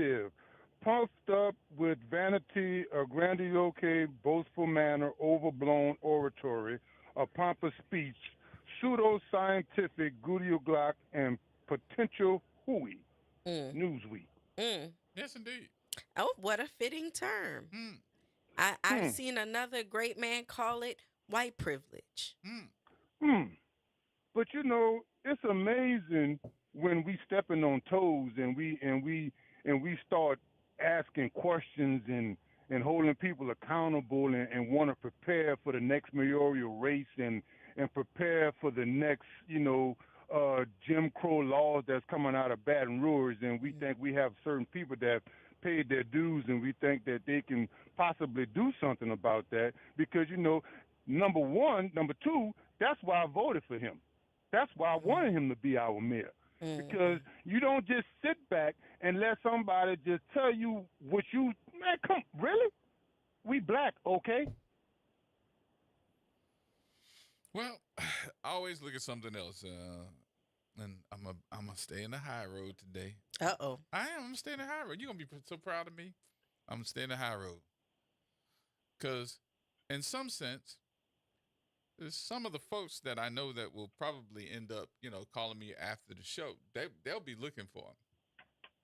narrative, puffed up with vanity, a grandiose, boastful manner, overblown oratory, a pompous speech, pseudo-scientific Glock, and potential hooey. Mm. Newsweek. Mm. Yes, indeed. Oh, what a fitting term. Mm, I've Hmm. seen another great man call it white privilege. mm. Hmm. But it's amazing when we stepping on toes and we start asking questions and holding people accountable and want to prepare for the next mayoral race and prepare for the next Jim Crow laws that's coming out of Baton Rouge, and we Mm. think we have certain people that paid their dues and we think that they can possibly do something about that because number one, number two, that's why I voted for him. That's why I Mm. wanted him to be our mayor. Because Mm. you don't just sit back and let somebody just tell you what you man, come really? We black, okay? Well, I always look at something else, and I'm gonna stay in the high road today. Uh-oh. I am. I'm gonna stay in the high road. You're gonna be so proud of me. I'm gonna stay in the high road because, in some sense, there's some of the folks that I know that will probably end up, calling me after the show. They'll be looking for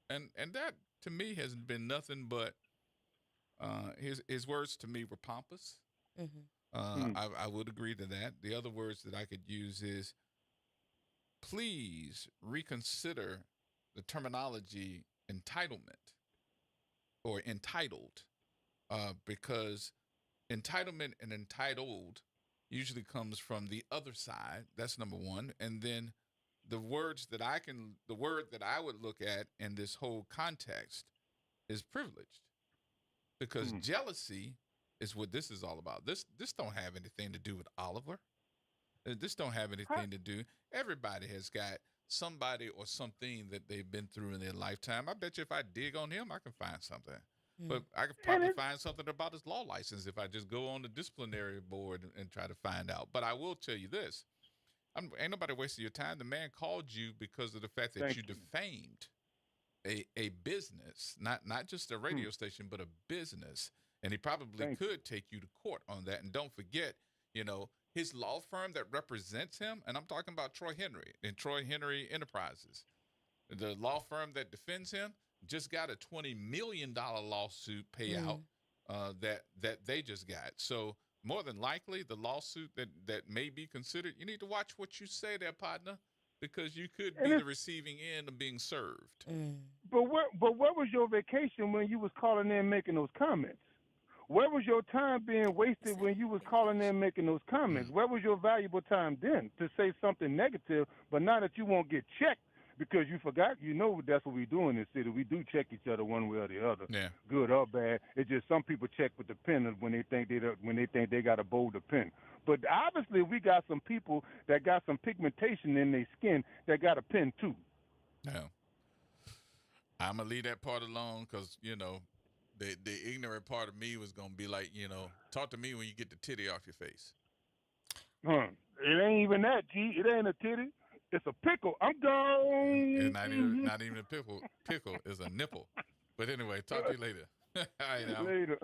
him, and that to me has been nothing but his words to me were pompous. Mm-hmm. Hmm. I would agree to that. The other words that I could use is please reconsider the terminology entitlement or entitled, because entitlement and entitled usually comes from the other side. That's number one. And then the word that I would look at in this whole context is privileged, because Hmm. jealousy is what this is all about. This don't have anything to do with Oliver. This don't have How, anything to do. Everybody has got somebody or something that they've been through in their lifetime. I bet you if I dig on him, I can find something. Mm. But I could and probably it find something about his law license if I just go on the disciplinary board and try to find out. But I will tell you this: ain't nobody wasting your time. The man called you because of the fact that thank you you. defamed a business, not just a Hmm. radio station, but a business, and he probably Thank you. could take you to court on that. And don't forget, his law firm that represents him, and I'm talking about Troy Henry and Troy Henry Enterprises, the law firm that defends him, just got a $20 million lawsuit payout Mm. that they just got. So more than likely, the lawsuit that may be considered, you need to watch what you say there, partner, because you could And be the it's receiving end of being served. Mm. but where was your vacation when you was calling in making those comments? Where was your time being It's wasted that when you was calling vacation. in making those comments? Mm. Where was your valuable time then to say something negative, but now that you won't get checked because you forgot, that's what we do in this city. We do check each other one way or the other, Yeah. good or bad. It's just some people check with the pen when they think they got a bolder pen. But obviously we got some people that got some pigmentation in their skin that got a pen too. No. I'm gonna leave that part alone because the ignorant part of me was gonna be like, talk to me when you get the titty off your face. Huh. It ain't even that, G. It ain't a titty. It's a pickle. I'm It's gone. not even a pickle. Pickle is a nipple. But anyway, talk to you later. All right, now. Later.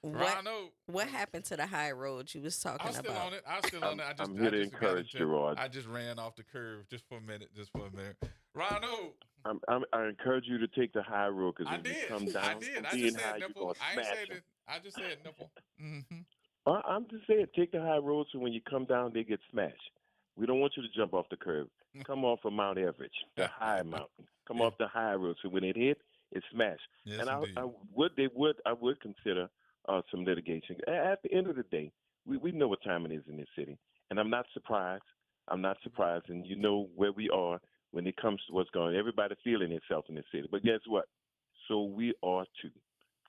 What Ronald, what happened to the high road you was I'm talking still about? on it. I'm still on it. I'm I here to just got encourage into. Gerard. I just ran off the curve just for a minute. Just for a minute. Ronald, I encourage you to take the high road because I when you did. come I down did. from I being just said high, you're nipple. gonna I ain't smash said them. it. I just said nipple. Mm-hmm. I'm just saying, take the high road so when you come down, they get smashed. We don't want you to jump off the curb. Come off of Mount Everest, the high mountain. Come Yeah. off the high road so when it hit, it's smashed. Yes, And I indeed. would consider some litigation. At the end of the day, we know what time it is in this city, and I'm not surprised. I'm not surprised, and you know where we are when it comes to what's going on. Everybody feeling itself in this city, but guess what? So we are too.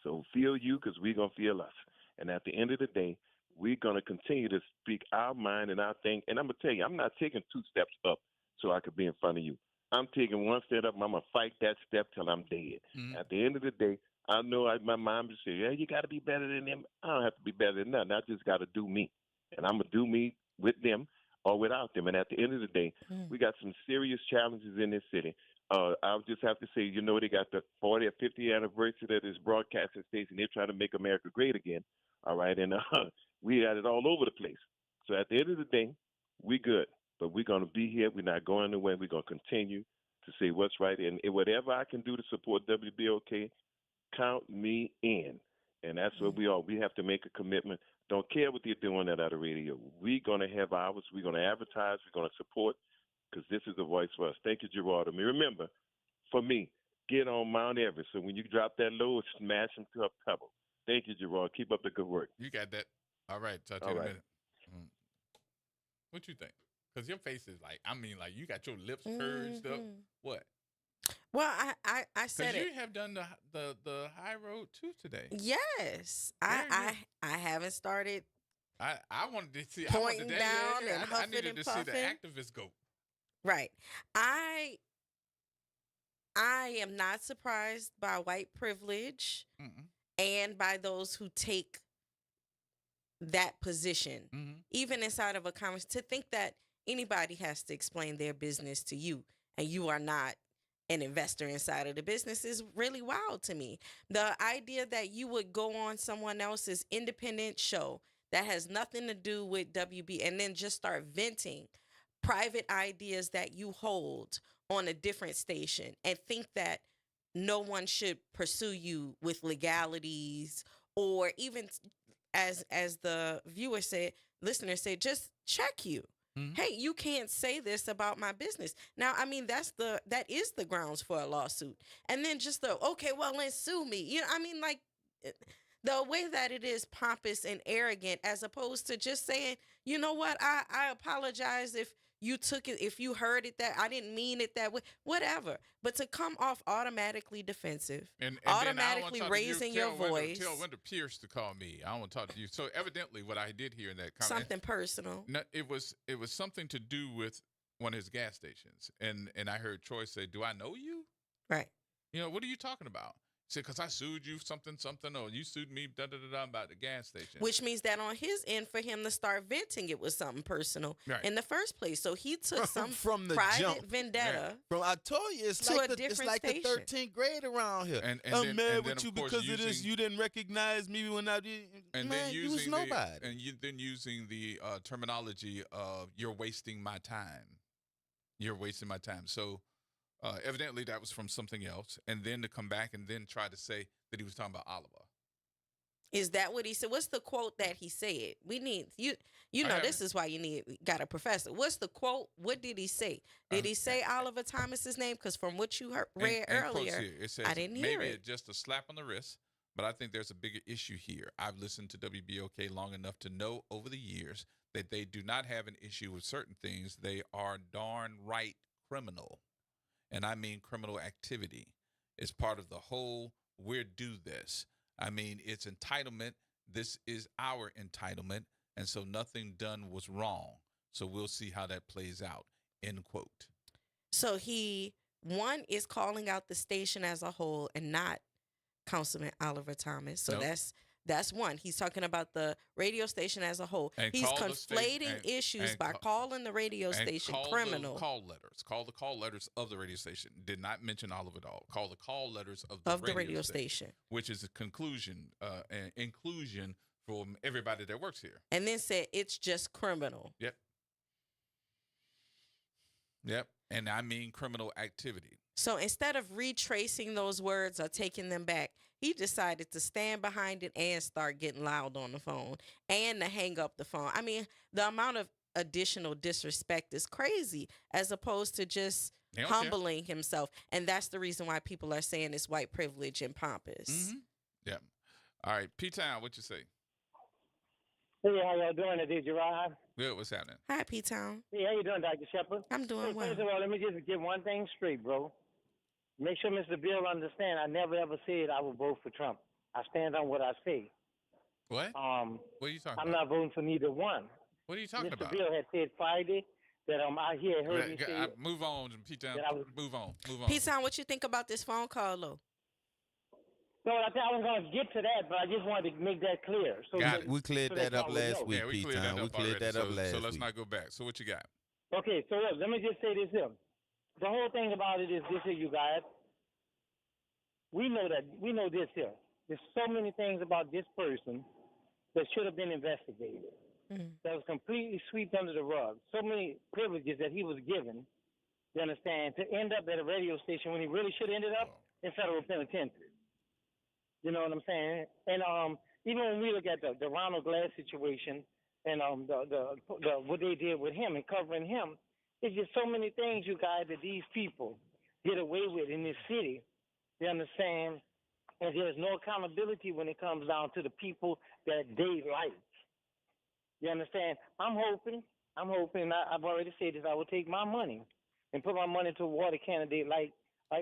So feel you because we're going to feel us. And at the end of the day, we're going to continue to speak our mind and our thing. And I'm going to tell you, I'm not taking 2 steps up so I could be in front of you. I'm taking 1 step up. I'm going to fight that step till I'm dead. Mm-hmm. At the end of the day, I know my mom would say, yeah, you got to be better than them. I don't have to be better than nothing. I just got to do me. And I'm going to do me with them or without them. And at the end of the day, Mm. we got some serious challenges in this city. I'll just have to say, they got the 40 or 50 anniversary of this broadcasting station. They're trying to make America great again. All right, and we got it all over the place. So at the end of the day, we good, but we're going to be here. We're not going anywhere. We're going to continue to say what's right, and whatever I can do to support WBOK, count me in. And that's what we are. We have to make a commitment. Don't care what they're doing at the radio. We're going to have ours. We're going to advertise. We're going to support, because this is the voice for us. Thank you, Gerard. I mean, remember, for me, get on Mount Everest. So when you drop that low, smash them to a pebble. Thank you, Gerard. Keep up the good work. You got that. All right. Talk to you in a minute. What you think? Because your face is like you got your lips purged up. What? Well, I said it. You have done the high road too today. Yes, I haven't started. I wanted to see pointing down and huffing I needed and to puffing. see the activists go. Right. I am not surprised by white privilege and by those who take that position, even inside of a conversation, to think that anybody has to explain their business to you and you are not an investor inside of the business is really wild to me. The idea that you would go on someone else's independent show that has nothing to do with WB and then just start venting private ideas that you hold on a different station and think that no one should pursue you with legalities, or even as the listener said, just check you. Hey, you can't say this about my business. Now, I mean, that is the grounds for a lawsuit. And then just okay, well, then sue me. You know, I mean, like the way that it is pompous and arrogant, as opposed to just saying, you know what, I apologize if you took it, if you heard it that I didn't mean it that way, whatever. But to come off automatically defensive, and automatically raising your voice. Tell Wendell Pierce to call me. I want to talk to you. So evidently what I did here in that comment. Something personal. No, it was something to do with one of his gas stations. And I heard Troy say, do I know you? Right. You know, what are you talking about? He said, because I sued you something, or you sued me about the gas station. Which means that on his end, for him to start venting, it was something personal in the first place. So he took some from the private jump. vendetta. From I told you, it's like the 13th grade around here. I'm mad with you because of this. You didn't recognize me when I did. And man, then you was nobody. Then using the terminology of "you're wasting my time." You're wasting my time. So. Evidently, that was from something else, and then to come back and then try to say that he was talking about Oliver. Is that what he said? What's the quote that he said? We need you. You know, this is why you got a professor. What's the quote? What did he say? Did he say Oliver Thomas's name? Because from what you read earlier, here, it says, I didn't hear maybe it. Just a slap on the wrist, but I think there's a bigger issue here. I've listened to WBOK long enough to know over the years that they do not have an issue with certain things. They are darn right criminal. And I mean criminal activity. It's part of the whole we're do this. I mean, it's entitlement. This is our entitlement. And so nothing done was wrong. So we'll see how that plays out, end quote. So one is calling out the station as a whole and not Councilman Oliver Thomas. So that's one. He's talking about the radio station as a whole. And he's conflating issues by calling the radio station criminal. Call the call letters of the radio station. Did not mention Oliver at all. Call the call letters of the radio station, which is a conclusion and inclusion from everybody that works here. And then said it's just criminal. Yep. And I mean criminal activity. So instead of retracing those words or taking them back, he decided to stand behind it and start getting loud on the phone and to hang up the phone. I mean, the amount of additional disrespect is crazy, as opposed to just humbling himself. And that's the reason why people are saying it's white privilege and pompous. Mm-hmm. Yeah. All right. P-Town, what you say? Hey, how y'all doing today, Gerard? Good. What's happening? Hi, P-Town. Hey, how you doing, Dr. Shepard? I'm doing well. First of all, let me just get one thing straight, bro. Make sure Mr. Bill understand I never ever said I would vote for Trump. I stand on what I say. What? What are you talking about? I'm not voting for neither one. What are you talking about? Mr. Bill had said Friday that out here heard me say move on, P-Town. Move on. P-Town, what you think about this phone call, though? No, I was going to get to that, but I just wanted to make that clear. So got it. We cleared that up last week, P-Town. We cleared that up last week. So let's not go back. So what you got? Okay, so look, let me just say this here. the whole thing about it is this here, you guys. We know this here. There's so many things about this person that should have been investigated. That was completely swept under the rug. So many privileges that he was given, you understand, to end up at a radio station when he really should have ended up in federal penitentiary. You know what I'm saying? And even when we look at the Ronald Glass situation and the what they did with him and covering him, it's just so many things, you guys, that these people get away with in this city. You understand? And there's no accountability when it comes down to the people that they like. You understand? I'm hoping, I've already said this, I will take my money and put my money toward a candidate like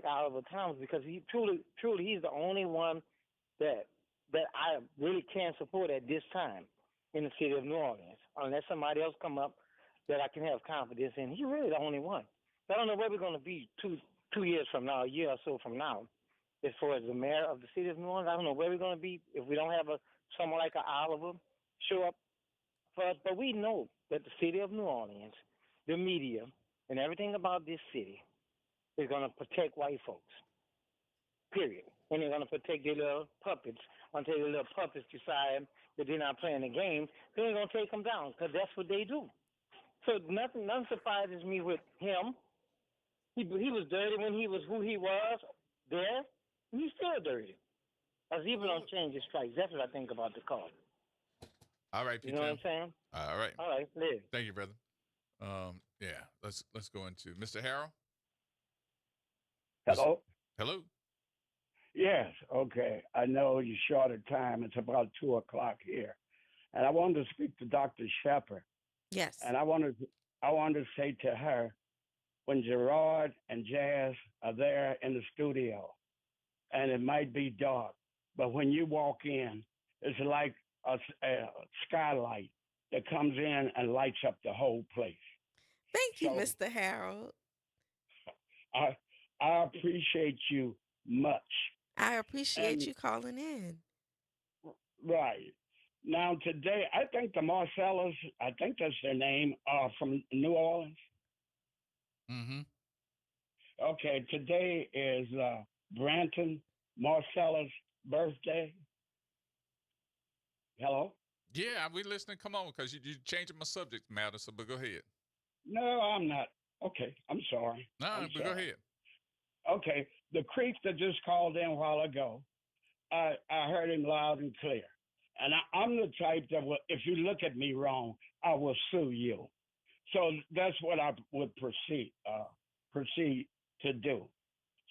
Oliver Thomas, because he truly, he's the only one that I really can support at this time in the city of New Orleans. Unless somebody else come up that I can have confidence in. He's really the only one. I don't know where we're going to be 2 years from now, a year or so from now, as far as the mayor of the city of New Orleans. I don't know where we're going to be if we don't have someone like an Oliver show up for us. But we know that the city of New Orleans, the media, and everything about this city is going to protect white folks, period. And they're going to protect their little puppets until their little puppets decide that they're not playing the game. Then they're going to take them down, because that's what they do. So nothing surprises me with him. He was dirty when he was who he was there. He's still dirty. Because people don't change his stripes. That's what I think about the call. All right, P. You know what I'm saying? All right. All right, live. Thank you, brother. Yeah, let's go into Mr. Harrell. Hello? Hello? Yes, okay. I know you're short of time. It's about 2 o'clock here. And I wanted to speak to Dr. Shepard. Yes. And I wanted to say to her, when Gerard and Jazz are there in the studio, and it might be dark, but when you walk in, it's like a skylight that comes in and lights up the whole place. Thank you, Mr. Harold. I appreciate you much. I appreciate you calling in. Right. Now, today, I think the Marcellus, I think that's their name, are from New Orleans. Mm-hmm. Okay, today is Branton Marcellus' birthday. Hello? Yeah, we listening. Come on, because you're changing my subject matter, but go ahead. No, I'm not. Okay, I'm sorry. No, but go ahead. Okay, the creep that just called in a while ago, I heard him loud and clear. And I'm the type that will, if you look at me wrong, I will sue you. So that's what I would proceed to do.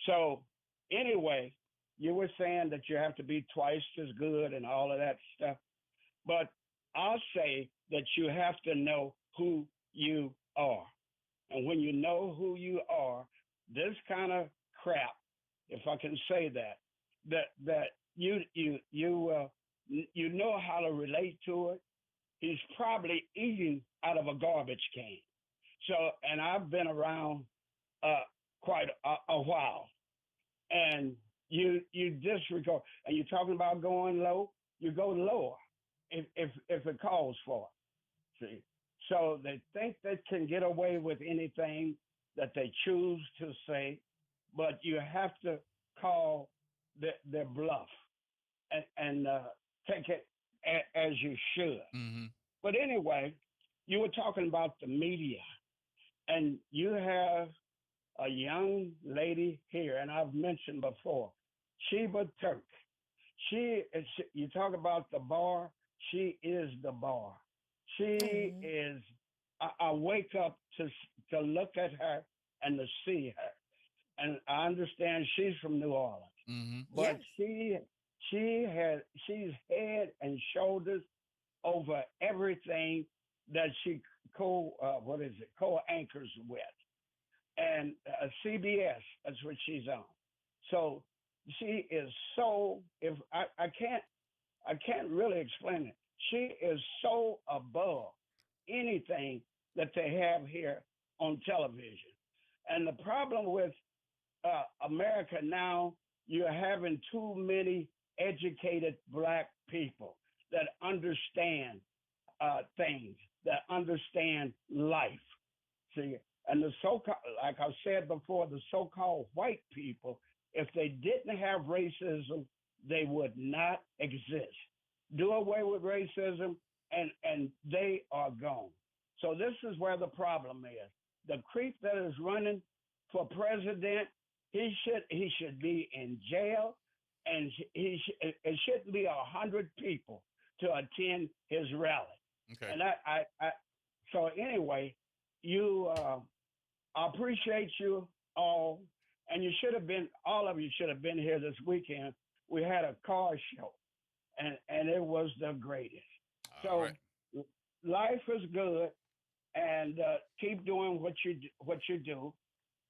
So anyway, you were saying that you have to be twice as good and all of that stuff. But I'll say that you have to know who you are. And when you know who you are, this kind of crap, if I can say that you know how to relate to it. He's probably eating out of a garbage can. So, and I've been around quite a while. And you disregard, and you're talking about going low, you go lower if it calls for it. See? So they think they can get away with anything that they choose to say, but you have to call their bluff and take it as you should. Mm-hmm. But anyway, you were talking about the media, and you have a young lady here, and I've mentioned before, Sheba Turk. You talk about the bar, she is the bar. She is, I wake up to look at her and to see her. And I understand she's from New Orleans. Mm-hmm. But yes. She's head and shoulders over everything that she co-anchors with. And CBS, that's what she's on. So she is so, if I can't really explain it. She is so above anything that they have here on television. And the problem with America now, you're having too many educated black people that understand things, that understand life. See, And the so-called, like I said before, the so-called white people, if they didn't have racism, they would not exist. Do away with racism, and they are gone. So this is where the problem is. The creep that is running for president, he should be in jail, and it shouldn't be 100 people to attend his rally. Okay. And so anyway, I appreciate you all, and all of you should have been here this weekend. We had a car show, and it was the greatest. So life is good, and keep doing what you do,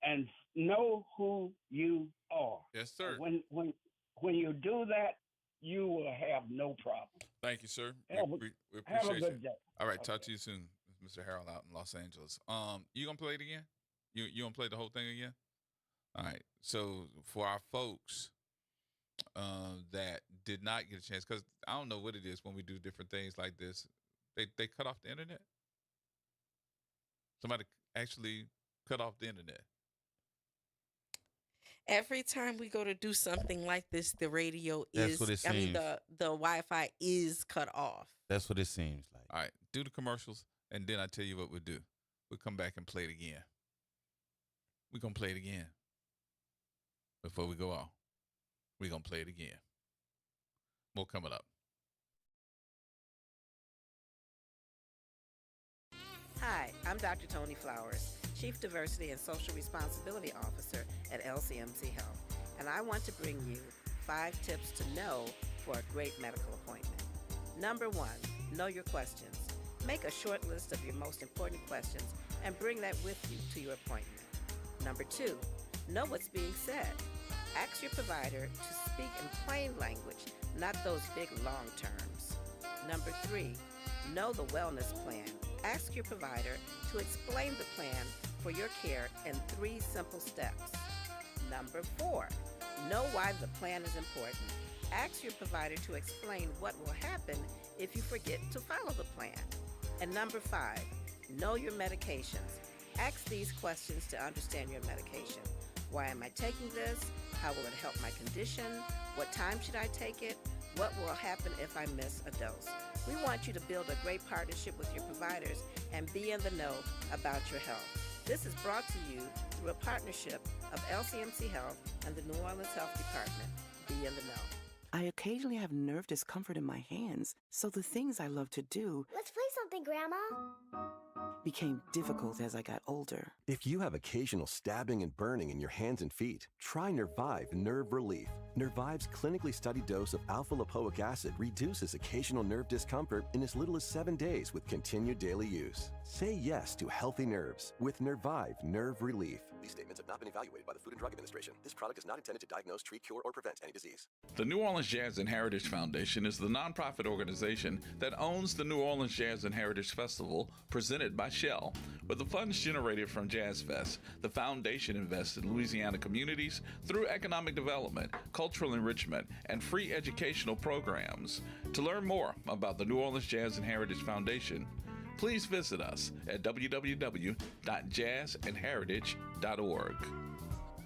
and know who you are. Yes, sir. When you do that, you will have no problem. Thank you, sir. We appreciate have a good day. All right, talk to you soon, Mr. Harold out in Los Angeles. You gonna play it again? You gonna play the whole thing again? All right. So for our folks that did not get a chance, because I don't know what it is when we do different things like this, they cut off the internet. Somebody actually cut off the internet. Every time we go to do something like this, the radio is, I mean, the Wi-Fi is cut off. That's what it seems like. All right, do the commercials, and then I tell you what we'll do. We'll come back and play it again. We're going to play it again. Before we go off, we're going to play it again. More coming up. Hi, I'm Dr. Tony Flowers, Chief Diversity and Social Responsibility Officer at LCMC Health, and I want to bring you 5 tips to know for a great medical appointment. Number 1, know your questions. Make a short list of your most important questions and bring that with you to your appointment. Number 2, know what's being said. Ask your provider to speak in plain language, not those big long terms. Number 3, know the wellness plan. Ask your provider to explain the plan for your care in 3 simple steps. Number 4, know why the plan is important. Ask your provider to explain what will happen if you forget to follow the plan. And number 5, know your medications. Ask these questions to understand your medication. Why am I taking this? How will it help my condition? What time should I take it? What will happen if I miss a dose? We want you to build a great partnership with your providers and be in the know about your health. This is brought to you through a partnership of LCMC Health and the New Orleans Health Department. Be in the know. I occasionally have nerve discomfort in my hands, so the things I love to do... Let's play something, Grandma. ...became difficult as I got older. If you have occasional stabbing and burning in your hands and feet, try Nervive Nerve Relief. Nervive's clinically studied dose of alpha-lipoic acid reduces occasional nerve discomfort in as little as 7 days with continued daily use. Say yes to healthy nerves with Nervive Nerve Relief. These statements have not been evaluated by the Food and Drug Administration. This product is not intended to diagnose, treat, cure, or prevent any disease. The New Orleans Jazz and Heritage Foundation is the nonprofit organization that owns the New Orleans Jazz and Heritage Festival, presented by Shell. With the funds generated from Jazz Fest, the foundation invests in Louisiana communities through economic development, cultural enrichment, and free educational programs. To learn more about the New Orleans Jazz and Heritage Foundation, please visit us at www.jazzandheritage.org.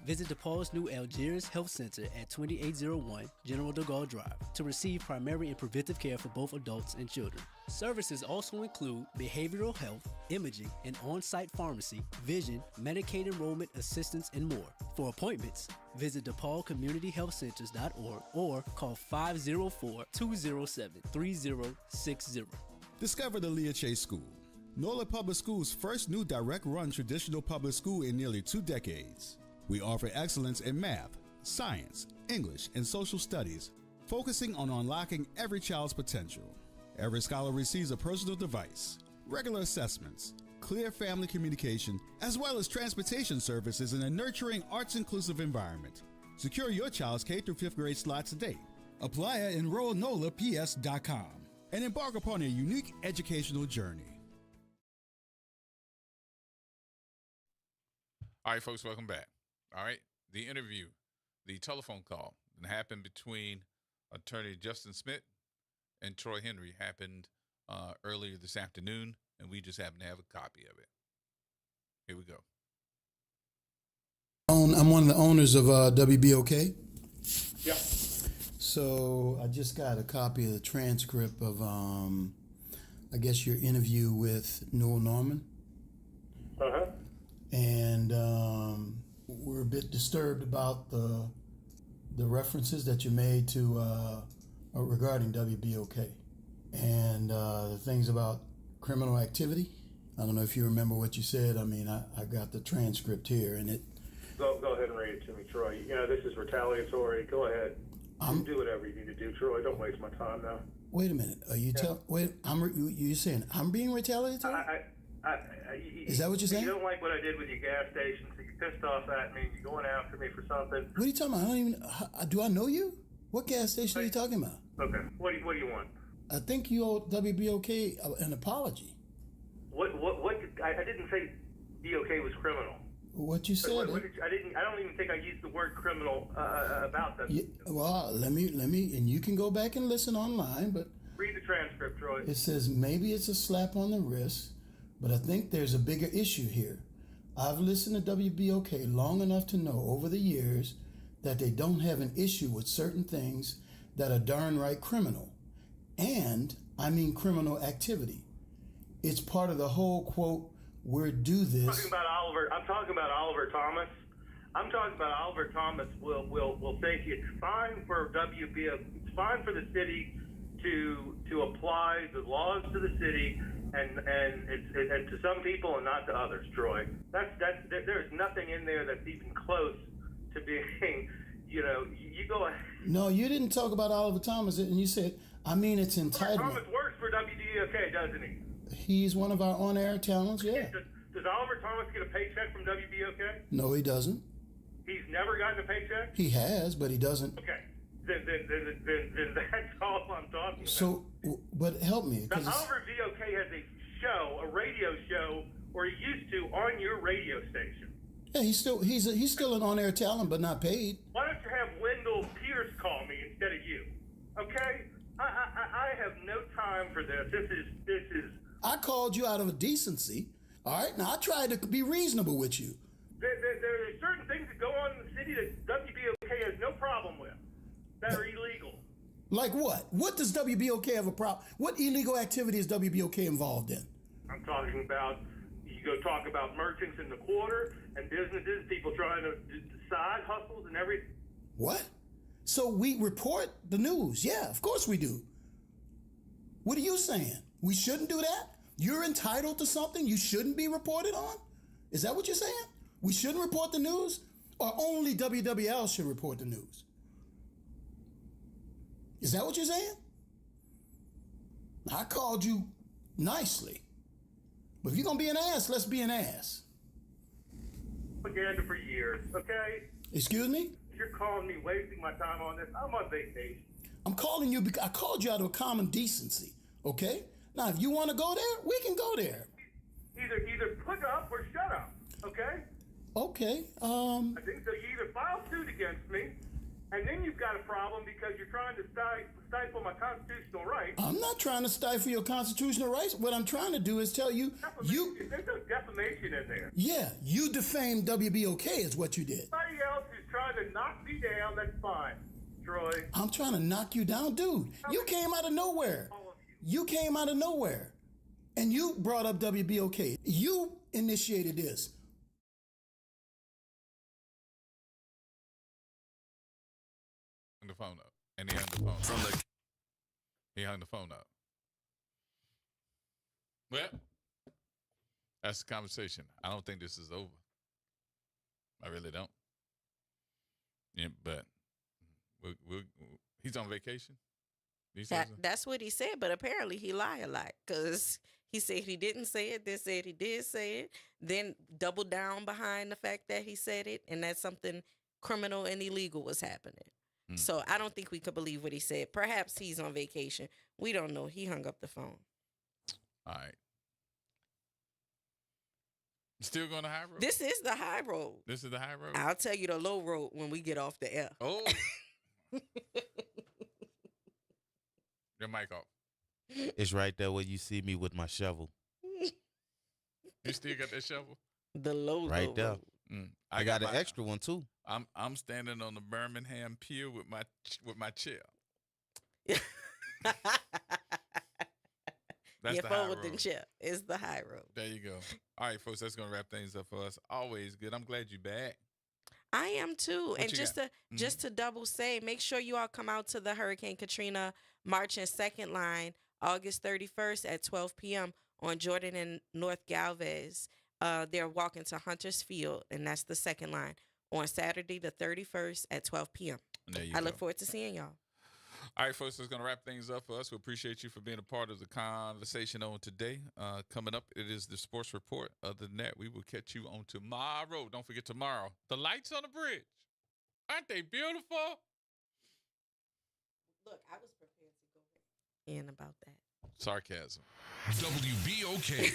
Visit DePaul's new Algiers Health Center at 2801 General de Gaulle Drive to receive primary and preventive care for both adults and children. Services also include behavioral health, imaging, an on-site pharmacy, vision, Medicaid enrollment assistance, and more. For appointments, visit DePaulCommunityHealthCenters.org or call 504-207-3060. Discover the Leah Chase School, NOLA Public School's first new direct-run traditional public school in nearly 2 decades. We offer excellence in math, science, English, and social studies, focusing on unlocking every child's potential. Every scholar receives a personal device, regular assessments, clear family communication, as well as transportation services in a nurturing, arts-inclusive environment. Secure your child's K through 5th grade slot today. Apply at enrollnolaps.com and embark upon a unique educational journey. All right, folks, welcome back. All right, the interview, the telephone call that happened between Attorney Justin Smith and Troy Henry happened earlier this afternoon, and we just happen to have a copy of it. Here we go. I'm one of the owners of WBOK. Yeah. So I just got a copy of the transcript of, I guess, your interview with Noel Norman. Uh-huh. And we're a bit disturbed about the references that you made to regarding WBOK and the things about criminal activity. I don't know if you remember what you said. I mean, I got the transcript here, and it. Go ahead and read it to me, Troy. You know, this is retaliatory. Go ahead. Do whatever you need to do, Troy. Don't waste my time now. Wait a minute. Are you you saying I'm being retaliatory? Is that what you're saying? You don't like what I did with your gas station, so you're pissed off at me. You're going after me for something. What are you talking about? I don't even. Do I know you? What gas station are you talking about? Okay. What do you want? I think you owe WBOK an apology. What? I didn't say BOK was criminal. What you said? I don't even think I used the word criminal about that. Yeah, well, let me, and you can go back and listen online, but read the transcript, Troy. It says maybe it's a slap on the wrist, but I think there's a bigger issue here. I've listened to WBOK long enough to know over the years that they don't have an issue with certain things that are darn right criminal, and I mean criminal activity. It's part of the whole quote. We're do this. I'm talking about Oliver Thomas. I'm talking about Oliver Thomas will think it's fine for it's fine for the city to apply the laws to the city and to some people and not to others, Troy. There's nothing in there that's even close to being, you go ahead. No, you didn't talk about Oliver Thomas, and you said, I mean, it's entitlement. Thomas works for WDOK, doesn't he? He's one of our on-air talents, yeah. Does Oliver Thomas get a paycheck from WBOK? No, he doesn't. He's never gotten a paycheck? He has, but he doesn't. Okay. Then that's all I'm talking about. So, but help me. Now, Oliver VOK has a radio show, or he used to, on your radio station. Yeah, he's still an on-air talent, but not paid. Why don't you have Wendell Pierce call me instead of you? Okay? I have no time for this. This is. I called you out of a decency. All right, now I tried to be reasonable with you. There are certain things that go on in the city that WBOK has no problem with that are illegal. Like what? What does WBOK have a problem? What illegal activity is WBOK involved in? I'm talking about, you go talk about merchants in the quarter and businesses, people trying to decide hustles and everything. What? So we report the news. Yeah, of course we do. What are you saying? We shouldn't do that? You're entitled to something you shouldn't be reported on? Is that what you're saying? We shouldn't report the news? Or only WWL should report the news? Is that what you're saying? I called you nicely. But if you're going to be an ass, let's be an ass. Propaganda for years, okay? Excuse me? You're calling me wasting my time on this. I'm on vacation. I'm calling you because I called you out of a common decency, okay? Now, if you want to go there, we can go there. Either put up or shut up, okay? Okay. I think so. You either file suit against me, and then you've got a problem because you're trying to stifle my constitutional rights. I'm not trying to stifle your constitutional rights. What I'm trying to do is tell you, there's no defamation in there. Yeah, you defamed WBOK is what you did. Somebody else who's trying to knock me down, that's fine, Troy. I'm trying to knock you down, dude. You came out of nowhere. You came out of nowhere, and you brought up WBOK. You initiated this. The phone up, and he hung the phone. He hung the phone up. Well, that's the conversation. I don't think this is over. I really don't. Yeah, but he's on vacation. That's what he said, but apparently he lied a lot because he said he didn't say it, then said he did say it, then doubled down behind the fact that he said it, and that something criminal and illegal was happening. So I don't think we could believe what he said. Perhaps he's on vacation. We don't know. He hung up the phone. All right. Still going to high road? This is the high road. This is the high road? I'll tell you the low road when we get off the air. Oh. Your mic off. It's right there where you see me with my shovel. You still got that shovel? The low right there. Road. I got an extra one too. I'm standing on the Birmingham Pier with my chair. That's the high road. Chair is the high road. There you go. All right, folks, that's going to wrap things up for us. Always good. I'm glad you're back. I am too. And just to double say, make sure you all come out to the Hurricane Katrina March and Second Line August 31st at 12 p.m. on Jordan and North Galvez. They're walking to Hunter's Field, and that's the second line on Saturday the 31st at 12 p.m. I look forward to seeing y'all. All right, folks, that's going to wrap things up for us. We appreciate you for being a part of the conversation on today. Coming up, it is the Sports Report. Other than that, we will catch you on tomorrow. Don't forget tomorrow, the lights on the bridge. Aren't they beautiful? Look, I was prepared to go in about that. Sarcasm. WBOK.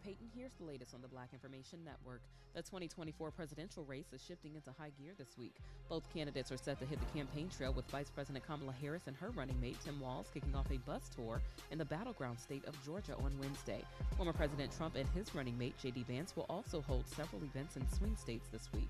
Peyton, here's the latest on the Black Information Network. The 2024 presidential race is shifting into high gear this week. Both candidates are set to hit the campaign trail with Vice President Kamala Harris and her running mate Tim Walz kicking off a bus tour in the battleground state of Georgia on Wednesday. Former President Trump and his running mate J.D. Vance will also hold several events in swing states this week.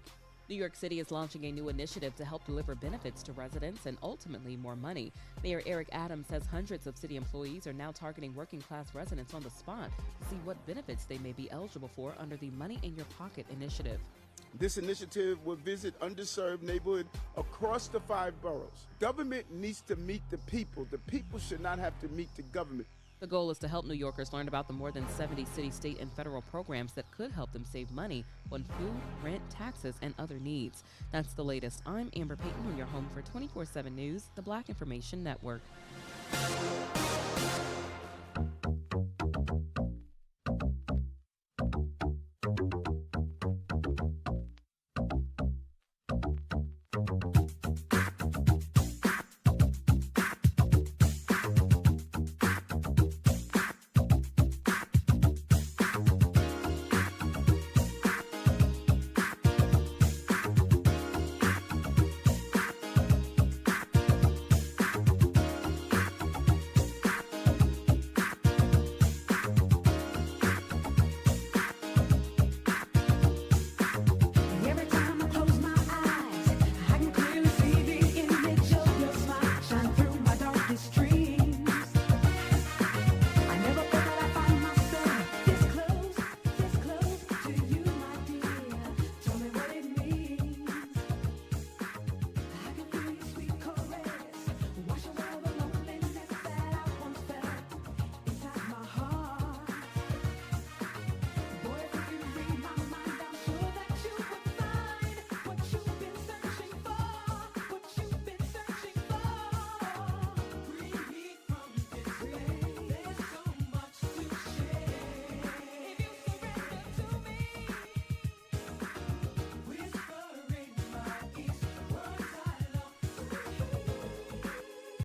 New York City is launching a new initiative to help deliver benefits to residents and ultimately more money. Mayor Eric Adams says hundreds of city employees are now targeting working-class residents on the spot to see what benefits they may be eligible for under the Money in Your Pocket initiative. This initiative will visit underserved neighborhoods across the 5 boroughs. Government needs to meet the people. The people should not have to meet the government. The goal is to help New Yorkers learn about the more than 70 city, state, and federal programs that could help them save money on food, rent, taxes, and other needs. That's the latest. I'm Amber Payton on your home for 24/7 News, the Black Information Network.